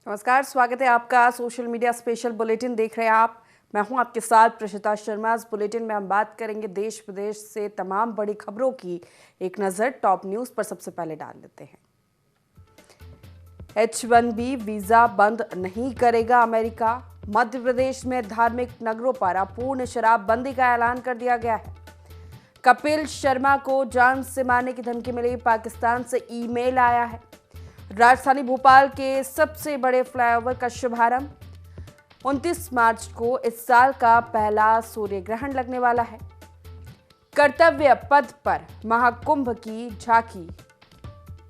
नमस्कार, स्वागत है आपका सोशल मीडिया स्पेशल बुलेटिन देख रहे हैं आप। मैं हूं आपके साथ प्रशिता शर्मा। इस बुलेटिन में हम बात करेंगे देश विदेश से तमाम बड़ी खबरों की। एक नजर टॉप न्यूज पर सबसे पहले डाल लेते हैं। H-1B वीजा बंद नहीं करेगा अमेरिका। मध्य प्रदेश में धार्मिक नगरों पर अपूर्ण शराबबंदी का ऐलान कर दिया गया है। कपिल शर्मा को जान से मारने की धमकी मिली, पाकिस्तान से ईमेल आया है। राजधानी भोपाल के सबसे बड़े फ्लाईओवर का शुभारंभ। 29 मार्च को इस साल का पहला सूर्य ग्रहण लगने वाला है। कर्तव्य पथ पर महाकुंभ की झांकी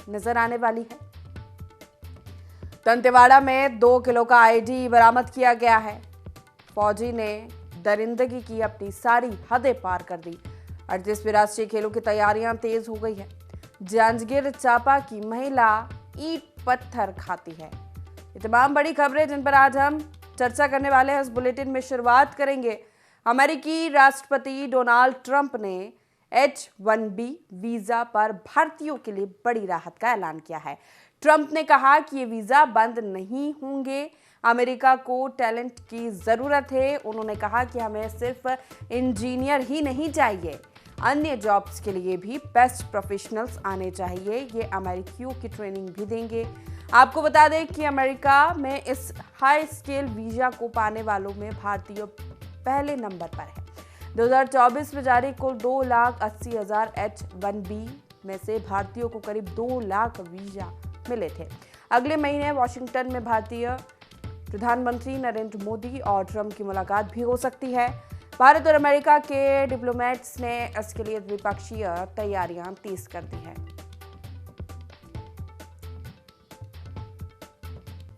नजर आने वाली है। दंतेवाड़ा में 2 किलो का आईडी बरामद किया गया है। फौजी ने दरिंदगी की अपनी सारी हदें पार कर दी। 38वें राष्ट्रीय खेलों की तैयारियां तेज हो गई है। जांजगीर चांपा की महिला ईंट पत्थर खाती है। ये तमाम बड़ी खबरें जिन पर आज हम चर्चा करने वाले हैं। इस बुलेटिन में शुरुआत करेंगे। अमेरिकी राष्ट्रपति डोनाल्ड ट्रंप ने H-1B वीजा पर भारतीयों के लिए बड़ी राहत का ऐलान किया है। ट्रंप ने कहा कि ये वीजा बंद नहीं होंगे। अमेरिका को टैलेंट की जरूरत है। उन्होंने कहा कि हमें सिर्फ इंजीनियर ही नहीं चाहिए, अन्य जॉब्स के लिए भी बेस्ट प्रोफेशनल्स आने चाहिए। ये अमेरिकियों की ट्रेनिंग भी देंगे। आपको बता दें कि अमेरिका में इस हाई स्केल वीजा को पाने वालों में भारतीय पहले नंबर पर है। 2024 में जारी कुल 2,80,000 H-1B में से भारतीयों को करीब 2 लाख वीजा मिले थे। अगले महीने वॉशिंगटन में भारतीय प्रधानमंत्री नरेंद्र मोदी और ट्रंप की मुलाकात भी हो सकती है। भारत और अमेरिका के डिप्लोमेट्स ने इसके लिए द्विपक्षीय तैयारियां तेज कर दी हैं।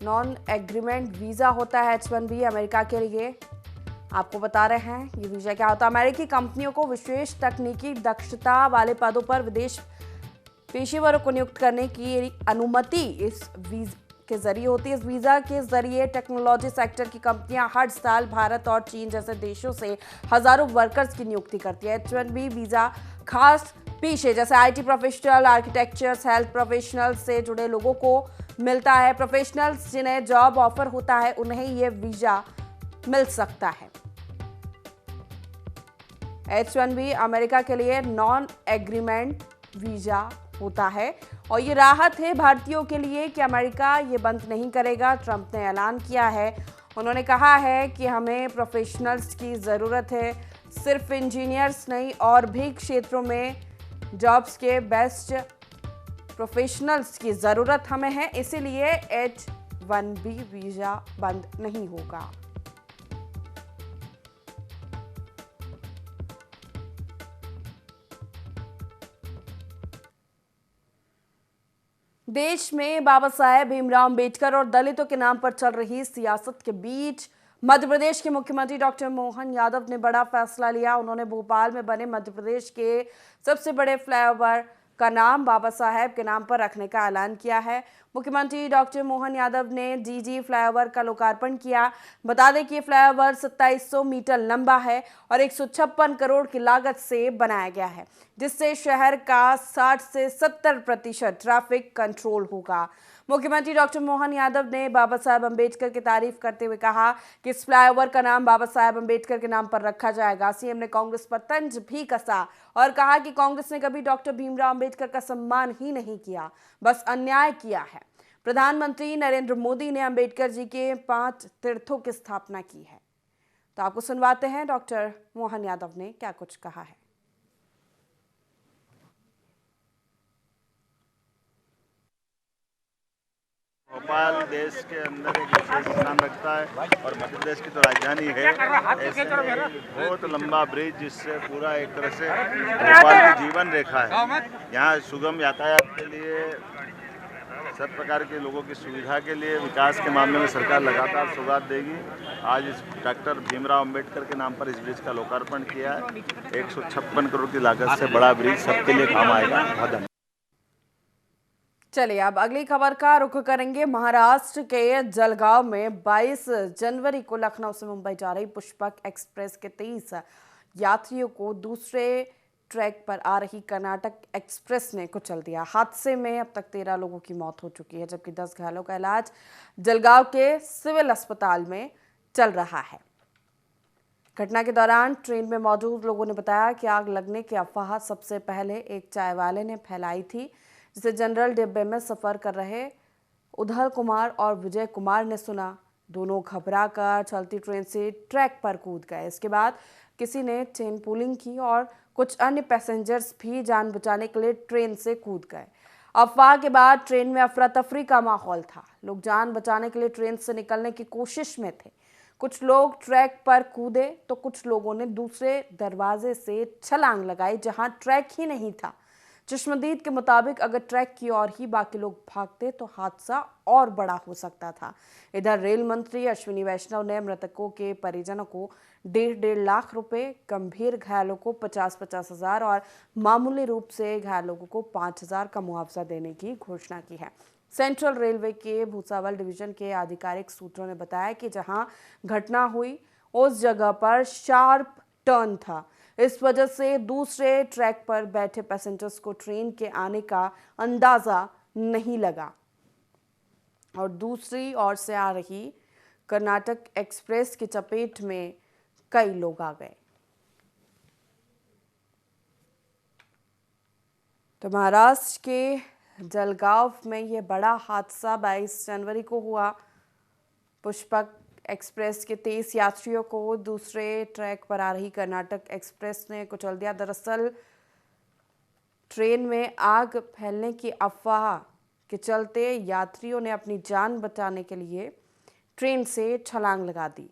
नॉन एग्रीमेंट वीजा होता है H-1B अमेरिका के लिए। आपको बता रहे हैं ये वीजा क्या होता है। अमेरिकी कंपनियों को विशेष तकनीकी दक्षता वाले पदों पर विदेश पेशेवरों को नियुक्त करने की अनुमति इस वीजा के जरिए होती है। इस वीजा के जरिए टेक्नोलॉजी सेक्टर की कंपनियां हर साल भारत और चीन जैसे देशों से हजारों वर्कर्स की नियुक्ति करती है। H-1B वीजा खास पेशे जैसे IT professional, architectures, health professional से जुड़े लोगों को मिलता है। प्रोफेशनल्स जिन्हें जॉब ऑफर होता है उन्हें यह वीजा मिल सकता है। H-1B अमेरिका के लिए नॉन एग्रीमेंट वीजा होता है और ये राहत है भारतीयों के लिए कि अमेरिका ये बंद नहीं करेगा। ट्रंप ने ऐलान किया है। उन्होंने कहा है कि हमें प्रोफेशनल्स की ज़रूरत है, सिर्फ इंजीनियर्स नहीं, और भी क्षेत्रों में जॉब्स के बेस्ट प्रोफेशनल्स की ज़रूरत हमें है। इसीलिए H-1B वीज़ा बंद नहीं होगा। देश में बाबा साहेब भीमराव अंबेडकर और दलितों के नाम पर चल रही सियासत के बीच मध्य प्रदेश के मुख्यमंत्री डॉक्टर मोहन यादव ने बड़ा फैसला लिया। उन्होंने भोपाल में बने मध्य प्रदेश के सबसे बड़े फ्लाईओवर का नाम बाबा साहेब के नाम पर रखने का ऐलान किया है। मुख्यमंत्री डॉक्टर मोहन यादव ने DG फ्लाईओवर का लोकार्पण किया। बता दें कि ये फ्लाईओवर 2700 मीटर लंबा है और 156 करोड़ की लागत से बनाया गया है, जिससे शहर का 60 से 70% ट्रैफिक कंट्रोल होगा। मुख्यमंत्री डॉक्टर मोहन यादव ने बाबा साहेब अम्बेडकर की तारीफ करते हुए कहा कि इस फ्लाईओवर का नाम बाबा साहेब अम्बेडकर के नाम पर रखा जाएगा। सीएम ने कांग्रेस पर तंज भी कसा और कहा कि कांग्रेस ने कभी डॉक्टर भीमराव अम्बेडकर का सम्मान ही नहीं किया, बस अन्याय किया है। प्रधानमंत्री नरेंद्र मोदी ने अम्बेडकर जी के 5 तीर्थों की स्थापना की है। तो आपको सुनवाते हैं डॉक्टर मोहन यादव ने क्या कुछ कहा है। भोपाल देश के अंदर एक विशेष स्थान रखता है और मध्य प्रदेश की तो राजधानी है। ऐसे बहुत लंबा ब्रिज जिससे पूरा एक तरह से भोपाल की जीवन रेखा है। यहाँ सुगम यातायात के लिए, सब प्रकार के लोगों की सुविधा के लिए, विकास के मामले में सरकार लगातार सौगात देगी। आज इस डॉक्टर भीमराव अंबेडकर के नाम पर इस ब्रिज का लोकार्पण किया है। 156 करोड़ की लागत से बड़ा ब्रिज सबके लिए काम आएगा। बहुत धन्यवाद। चलिए अब अगली खबर का रुख करेंगे। महाराष्ट्र के जलगांव में 22 जनवरी को लखनऊ से मुंबई जा रही पुष्पक एक्सप्रेस के 23 यात्रियों को दूसरे ट्रैक पर आ रही कर्नाटक एक्सप्रेस ने कुचल दिया। हादसे में अब तक 13 लोगों की मौत हो चुकी है, जबकि 10 घायलों का इलाज जलगांव के सिविल अस्पताल में चल रहा है। घटना के दौरान ट्रेन में मौजूद लोगों ने बताया कि आग लगने की अफवाह सबसे पहले एक चाय वाले ने फैलाई थी, जिसे जनरल डिब्बे में सफर कर रहे उधल कुमार और विजय कुमार ने सुना। दोनों घबराकर चलती ट्रेन से ट्रैक पर कूद गए। इसके बाद किसी ने चेन पुलिंग की और कुछ अन्य पैसेंजर्स भी जान बचाने के लिए ट्रेन से कूद गए। अफवाह के बाद ट्रेन में अफरा तफरी का माहौल था। लोग जान बचाने के लिए ट्रेन से निकलने की कोशिश में थे। कुछ लोग ट्रैक पर कूदे तो कुछ लोगों ने दूसरे दरवाजे से छलांग लगाई जहां ट्रैक ही नहीं था। चश्मदीद के मुताबिक अगर ट्रैक की ओर ही बाकी लोग भागते तो हादसा और बड़ा हो सकता था। इधर रेल मंत्री अश्विनी वैष्णव ने मृतकों के परिजनों को 1.5 लाख रुपए, गंभीर घायलों को 50-50 हजार और मामूली रूप से घायलों को 5,000 का मुआवजा देने की घोषणा की है। सेंट्रल रेलवे के भूसावल डिवीजन के आधिकारिक सूत्रों ने बताया कि जहां घटना हुई उस जगह पर शार्प टर्न था। इस वजह से दूसरे ट्रैक पर बैठे पैसेंजर्स को ट्रेन के आने का अंदाजा नहीं लगा और दूसरी ओर से आ रही कर्नाटक एक्सप्रेस की चपेट में कई लोग आ गए। तो महाराष्ट्र के जलगांव में यह बड़ा हादसा 22 जनवरी को हुआ। पुष्पक एक्सप्रेस के 23 यात्रियों को दूसरे ट्रैक पर आ रही कर्नाटक एक्सप्रेस ने कुचल दिया। दरअसल ट्रेन में आग फैलने की अफवाह के चलते यात्रियों ने अपनी जान बचाने के लिए ट्रेन से छलांग लगा दी।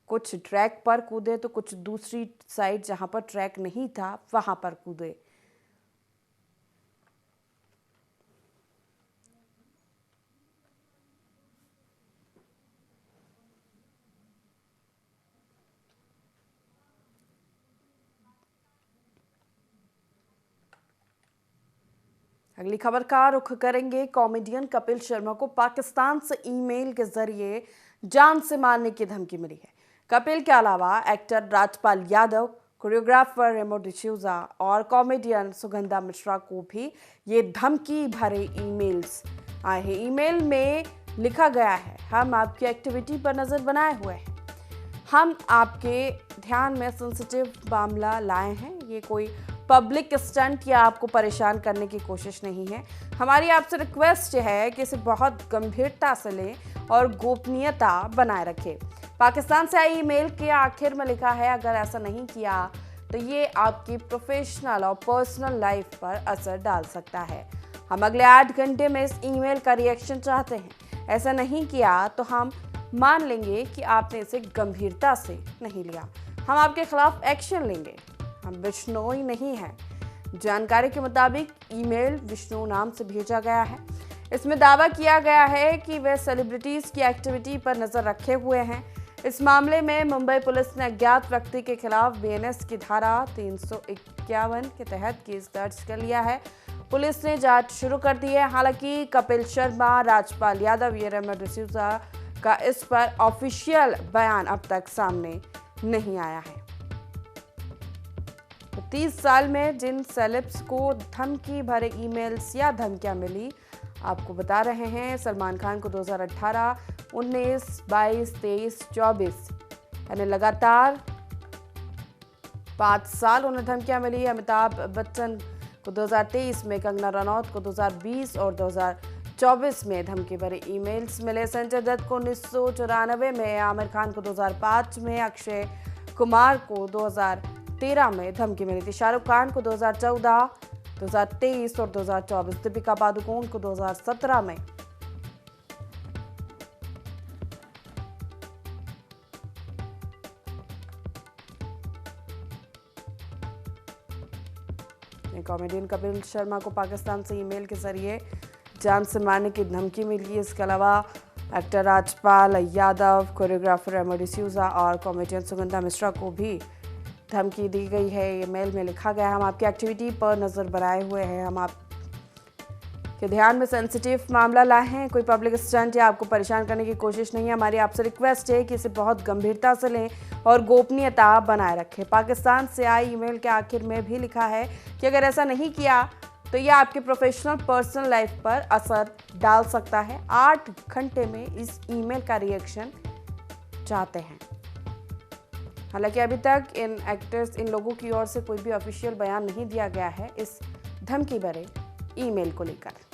कुछ ट्रैक पर कूदे तो कुछ दूसरी साइड जहां पर ट्रैक नहीं था वहां पर कूदे। अगली खबर का रुख करेंगे। कॉमेडियन कपिल शर्मा को पाकिस्तान से ईमेल के जरिए जान से मारने की धमकी मिली है। कपिल के अलावा एक्टर राजपाल यादव, कोरियोग्राफर रेमो डिसूजा और कॉमेडियन सुगंधा मिश्रा को भी ये धमकी भरे ईमेल्स आए हैं। ईमेल में लिखा गया है, हम आपकी एक्टिविटी पर नजर बनाए हुए हैं, हम आपके ध्यान में सेंसिटिव मामला लाए हैं। ये कोई पब्लिक स्टंट या आपको परेशान करने की कोशिश नहीं है। हमारी आपसे रिक्वेस्ट है कि इसे बहुत गंभीरता से लें और गोपनीयता बनाए रखें। पाकिस्तान से आई ईमेल के आखिर में लिखा है, अगर ऐसा नहीं किया तो ये आपकी प्रोफेशनल और पर्सनल लाइफ पर असर डाल सकता है। हम अगले 8 घंटे में इस ईमेल का रिएक्शन चाहते हैं। ऐसा नहीं किया तो हम मान लेंगे कि आपने इसे गंभीरता से नहीं लिया। हम आपके खिलाफ एक्शन लेंगे। हम विष्णोई नहीं हैं। जानकारी के मुताबिक ईमेल विष्णु नाम से भेजा गया है। इसमें दावा किया गया है कि वे सेलिब्रिटीज की एक्टिविटी पर नजर रखे हुए हैं। इस मामले में मुंबई पुलिस ने अज्ञात व्यक्ति के खिलाफ बीएनएस की धारा 351 के तहत केस दर्ज कर लिया है। पुलिस ने जांच शुरू कर दी है। हालांकि कपिल शर्मा, राजपाल यादव, रेमो डिसूजा का इस पर ऑफिशियल बयान अब तक सामने नहीं आया है। 30 साल में जिन सेलेब्स को धमकी भरे ईमेल्स या धमकियां मिली, आपको बता रहे हैं। सलमान खान को 2018, 19, 22, 23, 24 यानी लगातार 5 साल उन्हें धमकियां मिली। अमिताभ बच्चन को 2023 में, कंगना रनौत को 2020 और 2024 में धमकी भरे ईमेल्स मिले। संजय दत्त को 1994 में, आमिर खान को 2005 में, अक्षय कुमार को 2013 में धमकी मिली थी। शाहरुख खान को 2014, 2023 और 2024, दीपिका पादुकोण को 2017 में। कॉमेडियन कपिल शर्मा को पाकिस्तान से ईमेल के जरिए जान से मारने की धमकी मिली। इसके अलावा एक्टर राजपाल यादव, कोरियोग्राफर रेमो डिसूजा और कॉमेडियन सुगंधा मिश्रा को भी धमकी दी गई है। ईमेल में लिखा गया है, हम आपकी एक्टिविटी पर नज़र बनाए हुए हैं, हम कि ध्यान में सेंसिटिव मामला लाए हैं, कोई पब्लिक स्टंट या आपको परेशान करने की कोशिश नहीं है। हमारी आपसे रिक्वेस्ट है कि इसे बहुत गंभीरता से लें और गोपनीयता बनाए रखें। पाकिस्तान से आई ईमेल के आखिर में भी लिखा है कि अगर ऐसा नहीं किया तो यह आपके प्रोफेशनल पर्सनल लाइफ पर असर डाल सकता है। 8 घंटे में इस ईमेल का रिएक्शन चाहते हैं। हालांकि अभी तक इन लोगों की ओर से कोई भी ऑफिशियल बयान नहीं दिया गया है इस धमकी भरे ईमेल को लेकर।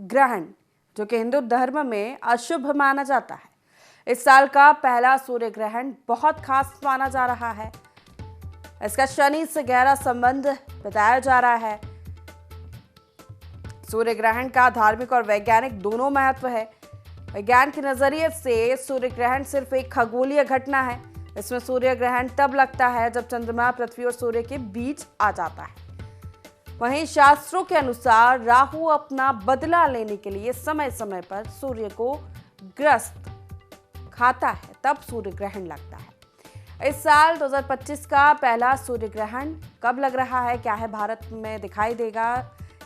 ग्रहण, जो कि हिंदू धर्म में अशुभ माना जाता है, इस साल का पहला सूर्य ग्रहण बहुत खास माना जा रहा है। इसका शनि से गहरा संबंध बताया जा रहा है। सूर्य ग्रहण का धार्मिक और वैज्ञानिक दोनों महत्व है। विज्ञान के नजरिए से सूर्य ग्रहण सिर्फ एक खगोलीय घटना है। इसमें सूर्य ग्रहण तब लगता है जब चंद्रमा पृथ्वी और सूर्य के बीच आ जाता है। वहीं शास्त्रों के अनुसार राहु अपना बदला लेने के लिए समय समय पर सूर्य को ग्रस्त खाता है, तब सूर्य ग्रहण लगता है। इस साल 2025 का पहला सूर्य ग्रहण कब लग रहा है, क्या है, भारत में दिखाई देगा,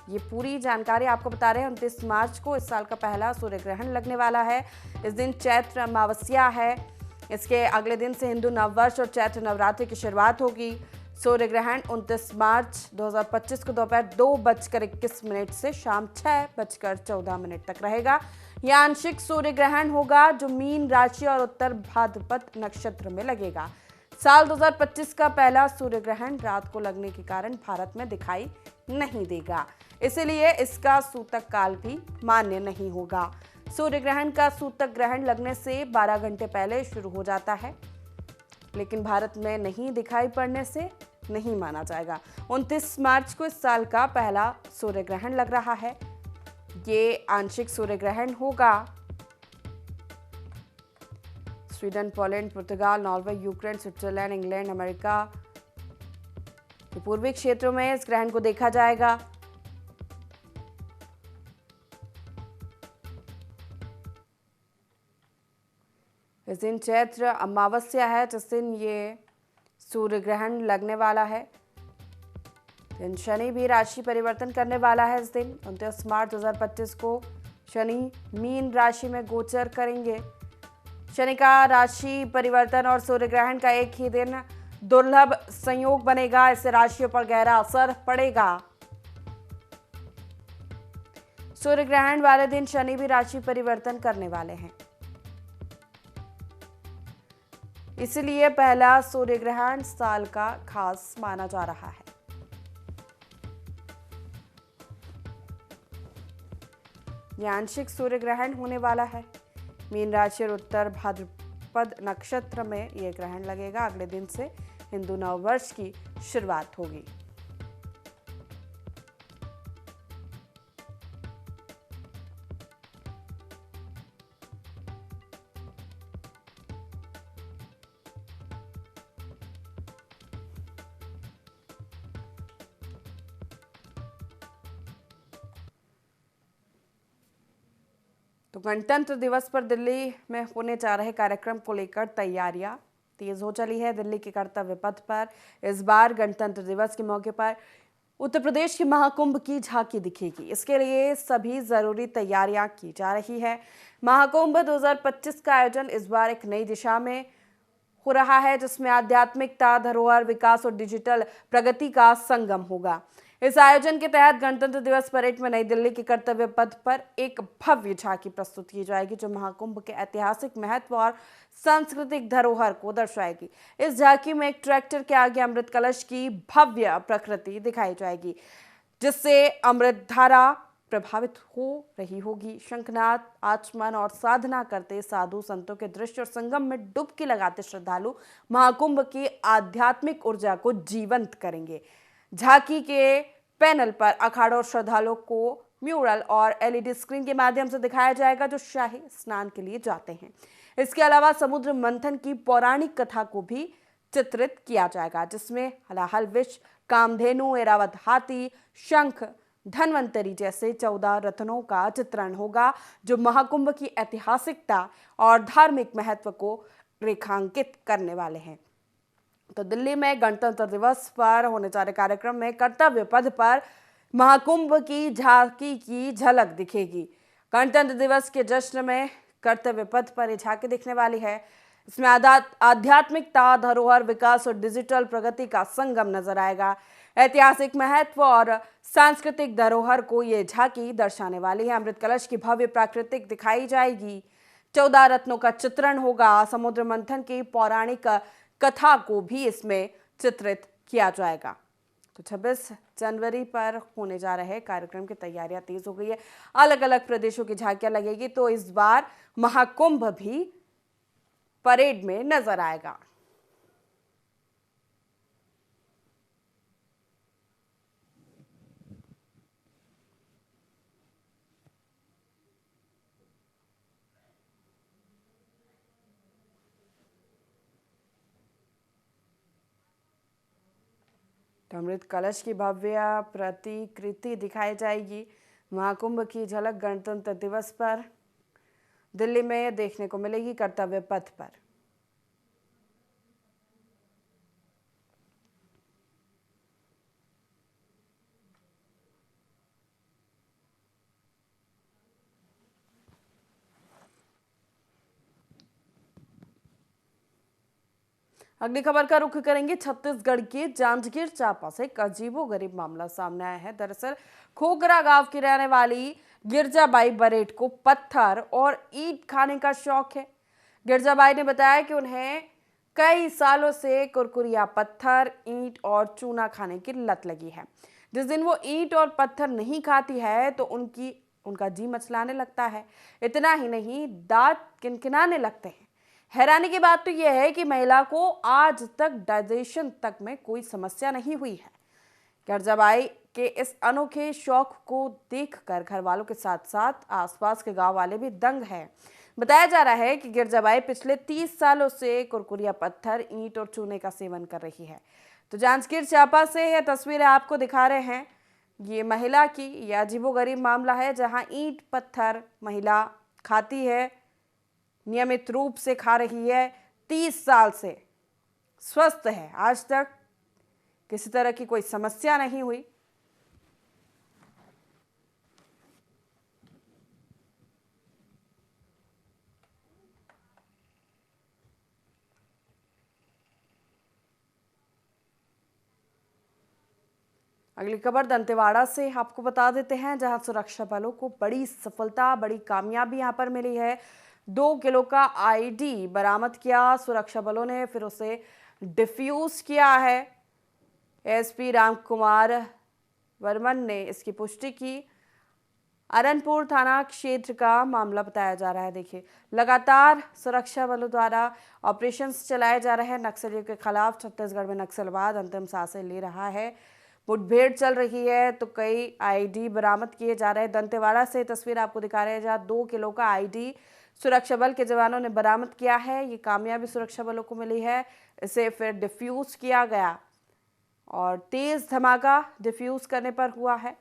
ये पूरी जानकारी आपको बता रहे हैं। 29 मार्च को इस साल का पहला सूर्य ग्रहण लगने वाला है। इस दिन चैत्र अमावस्या है। इसके अगले दिन से हिंदू नववर्ष और चैत्र नवरात्रि की शुरुआत होगी। सूर्य ग्रहण 29 मार्च 2025 को दोपहर 2:21 से शाम 6:14 तक रहेगा। यह आंशिक सूर्य ग्रहण होगा जो मीन राशि और उत्तर भाद्रपद नक्षत्र में लगेगा। साल 2025 का पहला सूर्य ग्रहण रात को लगने के कारण भारत में दिखाई नहीं देगा, इसलिए इसका सूतक काल भी मान्य नहीं होगा। सूर्य ग्रहण का सूतक ग्रहण लगने से 12 घंटे पहले शुरू हो जाता है, लेकिन भारत में नहीं दिखाई पड़ने से नहीं माना जाएगा। 29 मार्च को इस साल का पहला सूर्य ग्रहण लग रहा है। ये आंशिक सूर्य ग्रहण होगा। स्वीडन, पोलैंड, पुर्तगाल, Norway, Ukraine, Switzerland, England, America के पूर्वी क्षेत्रों में इस ग्रहण को देखा जाएगा। इस दिन चैत्र अमावस्या है, जिस दिन ये सूर्य ग्रहण लगने वाला है। दिन शनि भी राशि परिवर्तन करने वाला है। इस दिन 29 मार्च 2025 को शनि मीन राशि में गोचर करेंगे। शनि का राशि परिवर्तन और सूर्य ग्रहण का एक ही दिन दुर्लभ संयोग बनेगा। इससे राशियों पर गहरा असर पड़ेगा। सूर्य ग्रहण वाले दिन शनि भी राशि परिवर्तन करने वाले हैं, इसलिए पहला सूर्य ग्रहण साल का खास माना जा रहा है। यह आंशिक सूर्य ग्रहण होने वाला है। मीन राशि और उत्तर भाद्रपद नक्षत्र में यह ग्रहण लगेगा। अगले दिन से हिंदू नववर्ष की शुरुआत होगी। तो गणतंत्र दिवस पर दिल्ली में होने जा रहे कार्यक्रम को लेकर तैयारियां तेज हो चली है। दिल्ली के कर्तव्य पथ पर इस बार गणतंत्र दिवस के मौके पर उत्तर प्रदेश के महाकुंभ की झांकी दिखेगी। इसके लिए सभी जरूरी तैयारियां की जा रही है। महाकुंभ 2025 का आयोजन इस बार एक नई दिशा में हो रहा है, जिसमें आध्यात्मिकता, धरोहर, विकास और डिजिटल प्रगति का संगम होगा। इस आयोजन के तहत गणतंत्र दिवस परेड में नई दिल्ली के कर्तव्य पथ पर एक भव्य झांकी प्रस्तुत की जाएगी, जो महाकुंभ के ऐतिहासिक महत्व और सांस्कृतिक धरोहर को दर्शाएगी। इस झांकी में एक ट्रैक्टर के आगे अमृत कलश की भव्य प्रकृति दिखाई जाएगी, जिससे अमृत धारा प्रभावित हो रही होगी। शंखनाद, आचमन और साधना करते साधु संतों के दृश्य और संगम में डुबकी लगाते श्रद्धालु महाकुंभ की आध्यात्मिक ऊर्जा को जीवंत करेंगे। झांकी के पैनल पर अखाड़ों और श्रद्धालुओं को म्यूरल और एलईडी स्क्रीन के माध्यम से दिखाया जाएगा, जो शाही स्नान के लिए जाते हैं। इसके अलावा समुद्र मंथन की पौराणिक कथा को भी चित्रित किया जाएगा, जिसमें हलाहल विष, कामधेनु, ऐरावत हाथी, शंख, धन्वंतरी जैसे 14 रत्नों का चित्रण होगा, जो महाकुंभ की ऐतिहासिकता और धार्मिक महत्व को रेखांकित करने वाले हैं। तो दिल्ली में गणतंत्र दिवस पर होने जा रहे कार्यक्रम में कर्तव्य पथ पर महाकुंभ की झांकी की झलक दिखेगी। गणतंत्र दिवस के जश्न में कर्तव्य पथ पर यह झांकी दिखने वाली है। इसमें आध्यात्मिकता, धरोहर, विकास और डिजिटल प्रगति का संगम नजर आएगा। ऐतिहासिक महत्व और सांस्कृतिक धरोहर को ये झांकी दर्शाने वाली है। अमृत कलश की भव्य प्राकृतिक दिखाई जाएगी। 14 रत्नों का चित्रण होगा। समुद्र मंथन की पौराणिक कथा को भी इसमें चित्रित किया जाएगा। तो 26 जनवरी पर होने जा रहे कार्यक्रम की तैयारियां तेज हो गई है। अलग अलग प्रदेशों की झांकियां लगेगी। तो इस बार महाकुंभ भी परेड में नजर आएगा। तो अमृत कलश की भव्य प्रतिकृति दिखाई जाएगी। महाकुंभ की झलक गणतंत्र दिवस पर दिल्ली में देखने को मिलेगी कर्तव्य पथ पर। अगली खबर का रुख करेंगे छत्तीसगढ़ के जांजगीर चांपा से एक अजीबोगरीब मामला सामने आया है। दरअसल खोगरा गांव की रहने वाली गिरजाबाई बरेट को पत्थर और ईंट खाने का शौक है। गिरजाबाई ने बताया कि उन्हें कई सालों से कुरकुरिया पत्थर, ईंट और चूना खाने की लत लगी है। जिस दिन वो ईंट और पत्थर नहीं खाती है तो उनका जी मचलाने लगता है। इतना ही नहीं, दांत किनकिनाने लगते हैं। हैरानी की बात तो यह है कि महिला को आज तक डाइजेशन तक में कोई समस्या नहीं हुई है। गिरजाबाई के इस अनोखे शौक को देखकर घर वालों के साथ साथ आसपास के गांव वाले भी दंग हैं। बताया जा रहा है कि गिरजाबाई पिछले 30 सालों से कुरकुरिया पत्थर, ईंट और चूने का सेवन कर रही है। तो जांजगीर चांपा से यह तस्वीरें आपको दिखा रहे हैं। ये महिला की यह अजीबोगरीब मामला है, जहां ईंट पत्थर महिला खाती है, नियमित रूप से खा रही है, 30 साल से स्वस्थ है, आज तक किसी तरह की कोई समस्या नहीं हुई। अगली खबर दंतेवाड़ा से आपको बता देते हैं, जहां सुरक्षा बलों को बड़ी सफलता, बड़ी कामयाबी यहां पर मिली है। 2 किलो का आईडी बरामद किया सुरक्षा बलों ने, फिर उसे डिफ्यूज किया है। एसपी रामकुमार वर्मन ने इसकी पुष्टि की। अरनपुर थाना क्षेत्र का मामला बताया जा रहा है। देखिए, लगातार सुरक्षा बलों द्वारा ऑपरेशंस चलाए जा रहे हैं। नक्सलियों के खिलाफ छत्तीसगढ़ में नक्सलवाद अंतिम सांसें ले रहा है। मुठभेड़ चल रही है तो कई आईडी बरामद किए जा रहे हैं। दंतेवाड़ा से तस्वीर आपको दिखा रहे हैं, जहां 2 किलो का आईडी सुरक्षा बल के जवानों ने बरामद किया है। ये कामयाबी सुरक्षा बलों को मिली है। इसे फिर डिफ्यूज किया गया और तेज धमाका डिफ्यूज करने पर हुआ है।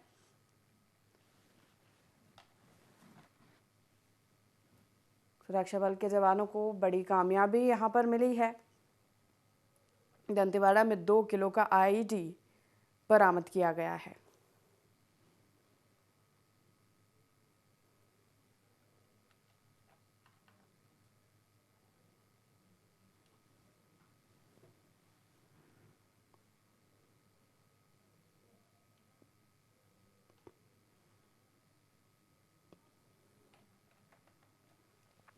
सुरक्षा बल के जवानों को बड़ी कामयाबी यहां पर मिली है। दंतेवाड़ा में 2 किलो का आईडी बरामद किया गया है।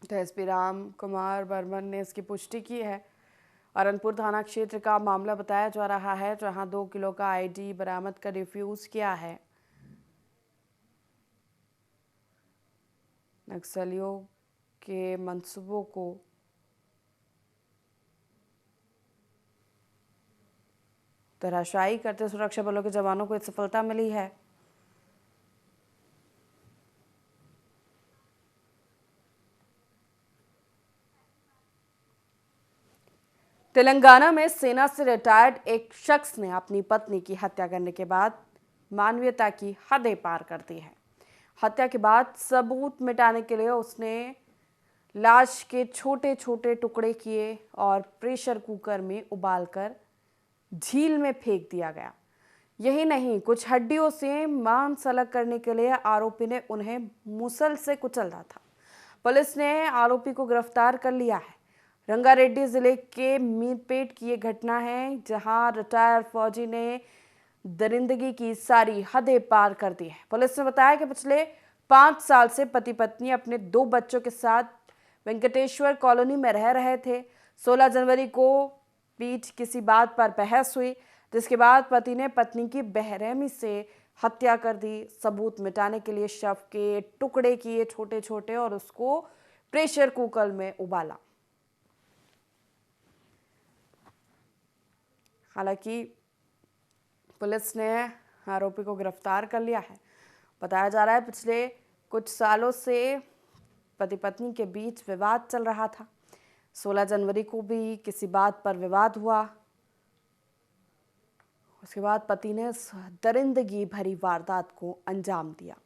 तो एसपी राम कुमार बर्मन ने इसकी पुष्टि की है। अरनपुर थाना क्षेत्र का मामला बताया जा रहा है, जहां 2 किलो का आईडी बरामद कर डिफ्यूज किया है। नक्सलियों के मंसूबों को धराशायी करते सुरक्षा बलों के जवानों को सफलता मिली है। तेलंगाना में सेना से रिटायर्ड एक शख्स ने अपनी पत्नी की हत्या करने के बाद मानवीयता की हदें पार कर दी है। हत्या के बाद सबूत मिटाने के लिए उसने लाश के छोटे छोटे टुकड़े किए और प्रेशर कुकर में उबालकर झील में फेंक दिया गया। यही नहीं, कुछ हड्डियों से मांस अलग करने के लिए आरोपी ने उन्हें मुसल से कुचला था। पुलिस ने आरोपी को गिरफ्तार कर लिया है। रंगारेड्डी जिले के मीरपेट की ये घटना है, जहां रिटायर्ड फौजी ने दरिंदगी की सारी हदें पार कर दी है। पुलिस ने बताया कि पिछले 5 साल से पति पत्नी अपने 2 बच्चों के साथ वेंकटेश्वर कॉलोनी में रह रहे थे। 16 जनवरी को बीच किसी बात पर बहस हुई, जिसके बाद पति ने पत्नी की बेरहमी से हत्या कर दी। सबूत मिटाने के लिए शव के टुकड़े किए छोटे छोटे और उसको प्रेशर कुकर में उबाला। हालांकि पुलिस ने आरोपी को गिरफ्तार कर लिया है। बताया जा रहा है पिछले कुछ सालों से पति पत्नी के बीच विवाद चल रहा था। 16 जनवरी को भी किसी बात पर विवाद हुआ। उसके बाद पति ने इस दरिंदगी भरी वारदात को अंजाम दिया।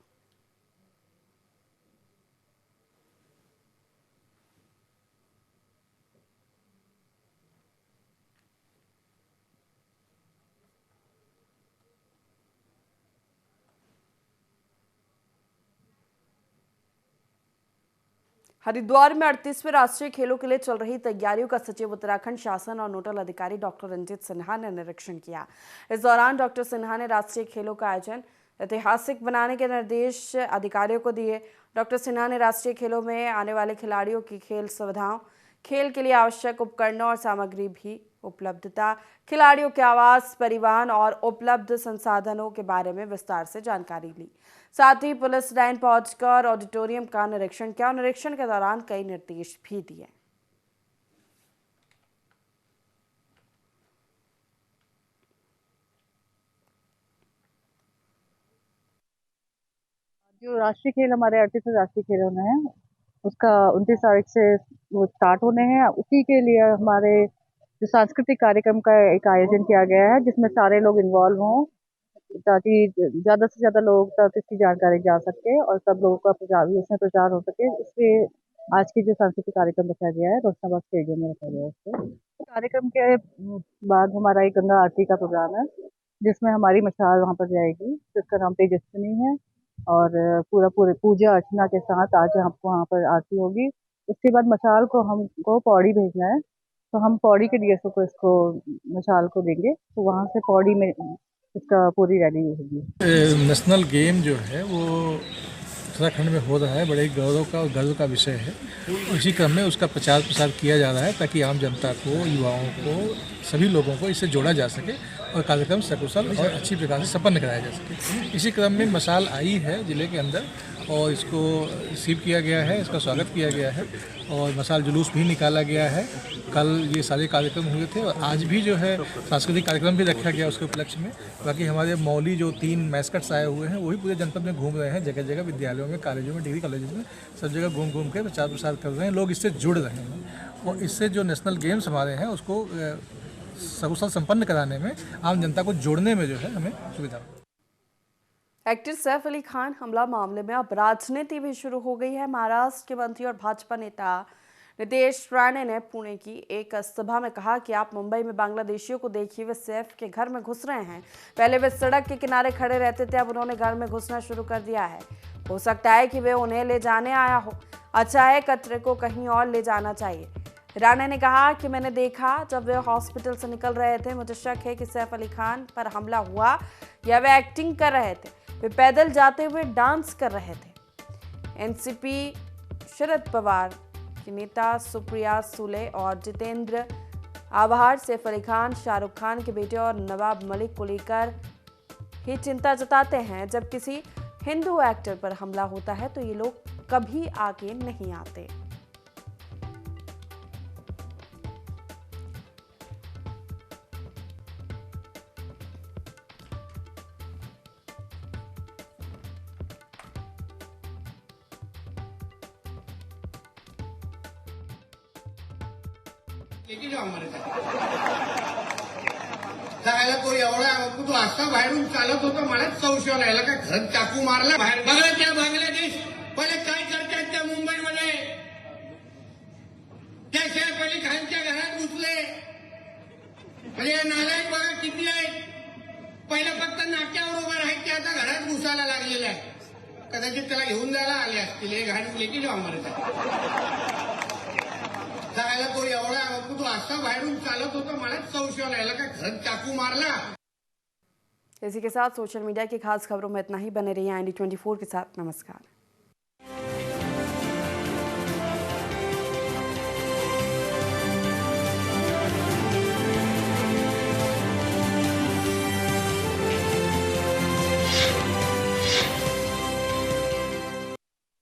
हरिद्वार में 38वें राष्ट्रीय खेलों के लिए चल रही तैयारियों का सचिव उत्तराखंड शासन और नोडल अधिकारी डॉक्टर रंजीत सिन्हा ने निरीक्षण किया। इस दौरान डॉक्टर सिन्हा ने राष्ट्रीय खेलों का आयोजन ऐतिहासिक बनाने के निर्देश अधिकारियों को दिए। डॉक्टर सिन्हा ने राष्ट्रीय खेलों में आने वाले खिलाड़ियों की खेल सुविधाओं, खेल के लिए आवश्यक उपकरणों और सामग्री भी उपलब्धता, खिलाड़ियों के आवास, परिवहन और उपलब्ध संसाधनों के बारे में विस्तार से जानकारी ली। साथ ही पुलिस लाइन पहुंचकर ऑडिटोरियम का निरीक्षण किया और निरीक्षण के दौरान कई निर्देश भी दिए। जो राष्ट्रीय खेल हमारे 38वें राष्ट्रीय खेलों में है, उसका 29 तारीख से वो स्टार्ट होने हैं। उसी के लिए हमारे जो सांस्कृतिक कार्यक्रम का एक आयोजन किया गया है, जिसमें सारे लोग इन्वॉल्व हों, ताकि ज़्यादा से ज़्यादा लोग तक इसकी जानकारी जा सके और सब लोगों का इसमें प्रचार हो सके। इसलिए आज की जो सांस्कृतिक कार्यक्रम रखा गया है, रोशनाबाद स्टेडियम में रखा गया है। इसको कार्यक्रम के बाद हमारा एक गंगा आरती का प्रोग्राम है, जिसमें हमारी मशाल वहाँ पर जाएगी, जिसका नाम तेजस्विनी है। और पूरे पूजा अर्चना के साथ आज हमको वहाँ पर आरती होगी। उसके बाद मशाल को हमको पौड़ी भेजना है, तो हम पौड़ी के डीएसओ को इसको मशाल को देंगे, तो वहाँ से पौड़ी में इसका पूरी रैली होगी। नेशनल गेम जो है वो उत्तराखंड में हो रहा है, बड़े गौरव का और गर्व का विषय है। इसी क्रम में उसका प्रचार प्रसार किया जा रहा है, ताकि आम जनता को, युवाओं को, सभी लोगों को इससे जोड़ा जा सके और कार्यक्रम सकुशल और अच्छी प्रकार से संपन्न कराया जा सके। इसी क्रम में मशाल आई है जिले के अंदर और इसको रिसीव किया गया है, इसका स्वागत किया गया है और मशाल जुलूस भी निकाला गया है। कल ये सारे कार्यक्रम हुए थे और आज भी जो है सांस्कृतिक कार्यक्रम भी रखा गया उसके उपलक्ष्य में। बाकी हमारे मौली जो 3 मैस्कट्स आए हुए हैं, वही पूरे जनपद में घूम रहे हैं, जगह जगह विद्यालयों में, कॉलेजों में, डिग्री कॉलेजों में, सब जगह घूम घूम के प्रचार प्रसार कर रहे हैं। लोग इससे जुड़ रहे हैं और इससे जो नेशनल गेम्स हमारे हैं उसको सकुशल संपन्न कराने में, आम जनता को जोड़ने में जो है हमें सुविधा। एक्टर सैफ अली खान हमला मामले में अब राजनीति भी शुरू हो गई है। महाराष्ट्र के मंत्री और भाजपा नेता नितेश राणे ने पुणे की एक सभा में कहा कि आप मुंबई में बांग्लादेशियों को देखिए, वे सैफ के घर में घुस रहे हैं। पहले वे सड़क के किनारे खड़े रहते थे, अब उन्होंने घर में घुसना शुरू कर दिया है। हो सकता है कि वे उन्हें ले जाने आया हो। अच्छा है, कचरे को कहीं और ले जाना चाहिए। राणे ने कहा कि मैंने देखा जब वे हॉस्पिटल से निकल रहे थे, मुझे शक है कि सैफ अली खान पर हमला हुआ या वे एक्टिंग कर रहे थे। वे पैदल जाते हुए डांस कर रहे थे। एनसीपी शरद पवार की नेता सुप्रिया सुले और जितेंद्र आभार सैफ अली खान, शाहरुख खान के बेटे और नवाब मलिक को लेकर ही चिंता जताते हैं। जब किसी हिंदू एक्टर पर हमला होता है तो ये लोग कभी आगे नहीं आते। लेके जाओ हमारे साथ। त्याला तो एवढा तो असा बाहेरून चालत होता मलाच संशय याला काय घरात चाकू मारला बाहेर बघा त्या बांगलादेश पहिले काय करतात त्या मुंबईमध्ये त्याशिवाय पहिले खानच्या घरात घुसले म्हणजे नालायक बघा किती आहेत पहिला फक्त नाक्यावर उभा राहायचे आता घरात घुसायला लागलेला आहे कदाचित त्याला घेऊन जायला आले असतील हे घाण लेकी जेव्हा मरत त्याला तो एवढा तो असा बाहेरून चालत होता मलाच संशय याला काय घरात चाकू मारला। इसी के साथ सोशल मीडिया की खास खबरों में इतना ही। बने रहिए IND24 के साथ। नमस्कार।